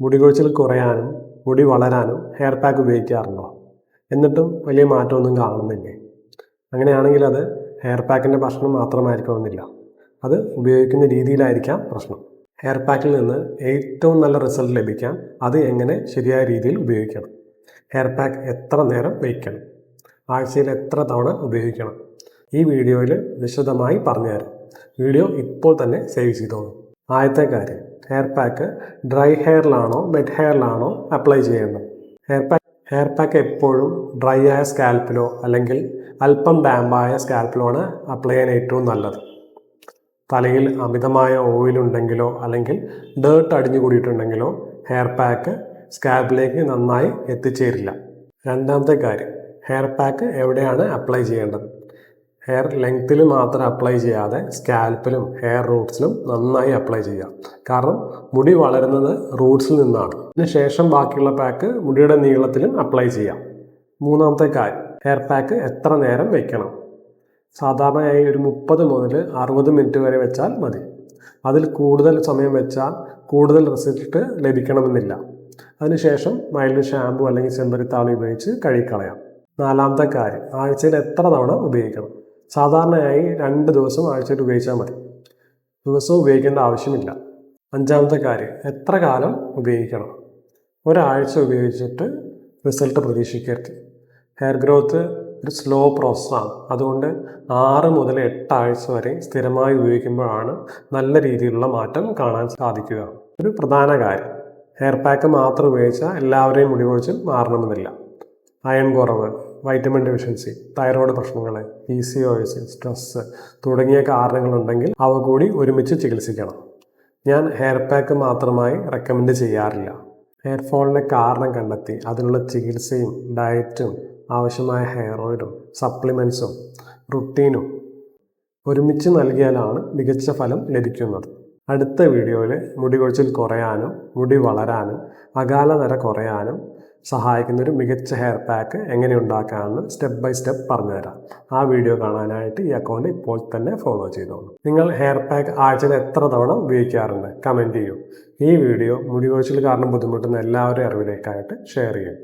മുടി കൊഴിച്ചിൽ കുറയാനും മുടി വളരാനും ഹെയർ പാക്ക് ഉപയോഗിക്കാറുണ്ടോ? എന്നിട്ടും വലിയ മാറ്റമൊന്നും കാണുന്നില്ലേ? അങ്ങനെയാണെങ്കിൽ അത് ഹെയർ പാക്കിൻ്റെ പ്രശ്നം മാത്രമായിരിക്കണമെന്നില്ല. അത് ഉപയോഗിക്കുന്ന രീതിയിലായിരിക്കാം പ്രശ്നം. ഹെയർ പാക്കിൽ നിന്ന് ഏറ്റവും നല്ല റിസൾട്ട് ലഭിക്കാൻ അത് എങ്ങനെ ശരിയായ രീതിയിൽ ഉപയോഗിക്കണം? ഹെയർ പാക്ക് എത്ര നേരം വയ്ക്കണം? ആഴ്ചയിൽ എത്ര തവണ ഉപയോഗിക്കണം? ഈ വീഡിയോയിൽ വിശദമായി പറഞ്ഞുതരാം. വീഡിയോ ഇപ്പോൾ തന്നെ സേവ് ചെയ്തോളൂ. ആദ്യത്തെ കാര്യം, ഹെയർ പാക്ക് ഡ്രൈ ഹെയറിലാണോ വെറ്റ് ഹെയറിലാണോ അപ്ലൈ ചെയ്യേണ്ടത്? ഹെയർ പാക്ക് എപ്പോഴും ഡ്രൈ ആയ സ്കാൽപ്പിലോ അല്ലെങ്കിൽ അല്പം ഡാമ്പായ സ്കാൽപ്പിലോ ആണ് അപ്ലൈ ചെയ്യാൻ ഏറ്റവും നല്ലത്. തലയിൽ അമിതമായ ഓയിൽ ഉണ്ടെങ്കിലോ അല്ലെങ്കിൽ ഡേർട്ട് അടിഞ്ഞു കൂടിയിട്ടുണ്ടെങ്കിലോ ഹെയർ പാക്ക് സ്കാൽപ്പിലേക്ക് നന്നായി എത്തിച്ചേരില്ല. രണ്ടാമത്തെ കാര്യം, ഹെയർ പാക്ക് എവിടെയാണ് അപ്ലൈ ചെയ്യേണ്ടത്? ഹെയർ ലെങ്ത്തിൽ മാത്രം അപ്ലൈ ചെയ്യാതെ സ്കാൽപ്പിലും ഹെയർ റൂട്ട്സിലും നന്നായി അപ്ലൈ ചെയ്യുക. കാരണം മുടി വളരുന്നത് റൂട്ട്സിൽ നിന്നാണ്. അതിനുശേഷം ബാക്കിയുള്ള പാക്ക് മുടിയുടെ നീളത്തിലും അപ്ലൈ ചെയ്യാം. മൂന്നാമത്തെ കാര്യം, ഹെയർ പാക്ക് എത്ര നേരം വെക്കണം? സാധാരണയായി ഒരു 30 മുതൽ 60 മിനിറ്റ് വരെ വെച്ചാൽ മതി. അതിൽ കൂടുതൽ സമയം വെച്ചാൽ കൂടുതൽ റിസൾട്ട് ലഭിക്കണമെന്നില്ല. അതിനുശേഷം മൈൽഡ് ഷാമ്പു അല്ലെങ്കിൽ ചെമ്പരത്താളി ഉപയോഗിച്ച് കഴുകിക്കളയാം. നാലാമത്തെ കാര്യം, ആഴ്ചയിൽ എത്ര തവണ ഉപയോഗിക്കണം? സാധാരണയായി 2 ദിവസം ആഴ്ചയിൽ ഉപയോഗിച്ചാൽ മതി. ദിവസവും ഉപയോഗിക്കേണ്ട ആവശ്യമില്ല. അഞ്ചാമത്തെ കാര്യം, എത്ര കാലം ഉപയോഗിക്കണം? ഒരാഴ്ച ഉപയോഗിച്ചിട്ട് റിസൾട്ട് പ്രതീക്ഷിക്കരുത്. ഹെയർ ഗ്രോത്ത് ഒരു സ്ലോ പ്രോസസ്സാണ്. അതുകൊണ്ട് 6 മുതൽ 8 ആഴ്ച വരെ സ്ഥിരമായി ഉപയോഗിക്കുമ്പോഴാണ് നല്ല രീതിയിലുള്ള മാറ്റം കാണാൻ സാധിക്കുക. ഒരു പ്രധാന കാര്യം, ഹെയർ പാക്ക് മാത്രം ഉപയോഗിച്ചാൽ എല്ലാവരെയും മുടി കൊഴിച്ചിൽ മാറണമെന്നില്ല. അയൺ കുറവ്, വൈറ്റമിൻ ഡെഫിഷ്യൻസി, തൈറോയ്ഡ് പ്രശ്നങ്ങൾ, PCOS, സ്ട്രെസ് തുടങ്ങിയ കാരണങ്ങളുണ്ടെങ്കിൽ അവ കൂടി ഒരുമിച്ച് ചികിത്സിക്കണം. ഞാൻ ഹെയർ പാക്ക് മാത്രമായി റെക്കമെൻഡ് ചെയ്യാറില്ല. ഹെയർ ഫോളിൻ്റെ കാരണം കണ്ടെത്തി അതിനുള്ള ചികിത്സയും ഡയറ്റും ആവശ്യമായ ഹെയർ ഓയിലും സപ്ലിമെൻറ്റ്സും റുട്ടീനും ഒരുമിച്ച് നൽകിയാലാണ് മികച്ച ഫലം ലഭിക്കുന്നത്. അടുത്ത വീഡിയോയിൽ മുടി കൊഴിച്ചിൽ കുറയാനും മുടി വളരാനും അകാല നര കുറയാനും സഹായിക്കുന്ന ഒരു മികച്ച ഹെയർ പാക്ക് എങ്ങനെ ഉണ്ടാക്കാമെന്ന് സ്റ്റെപ്പ് ബൈ സ്റ്റെപ്പ് പറഞ്ഞുതരാം. ആ വീഡിയോ കാണാനായിട്ട് ഈ അക്കൗണ്ട് ഇപ്പോൾ തന്നെ ഫോളോ ചെയ്തോളൂ. നിങ്ങൾ ഹെയർ പാക്ക് ആഴ്ചയിൽ എത്ര തവണ ഉപയോഗിക്കാറുണ്ട്? കമൻറ്റ് ചെയ്യൂ. ഈ വീഡിയോ മുടി കൊഴിച്ചിൽ കാരണം ബുദ്ധിമുട്ടുന്ന എല്ലാവരുടെയും അറിവിലേക്കായിട്ട് ഷെയർ ചെയ്യും.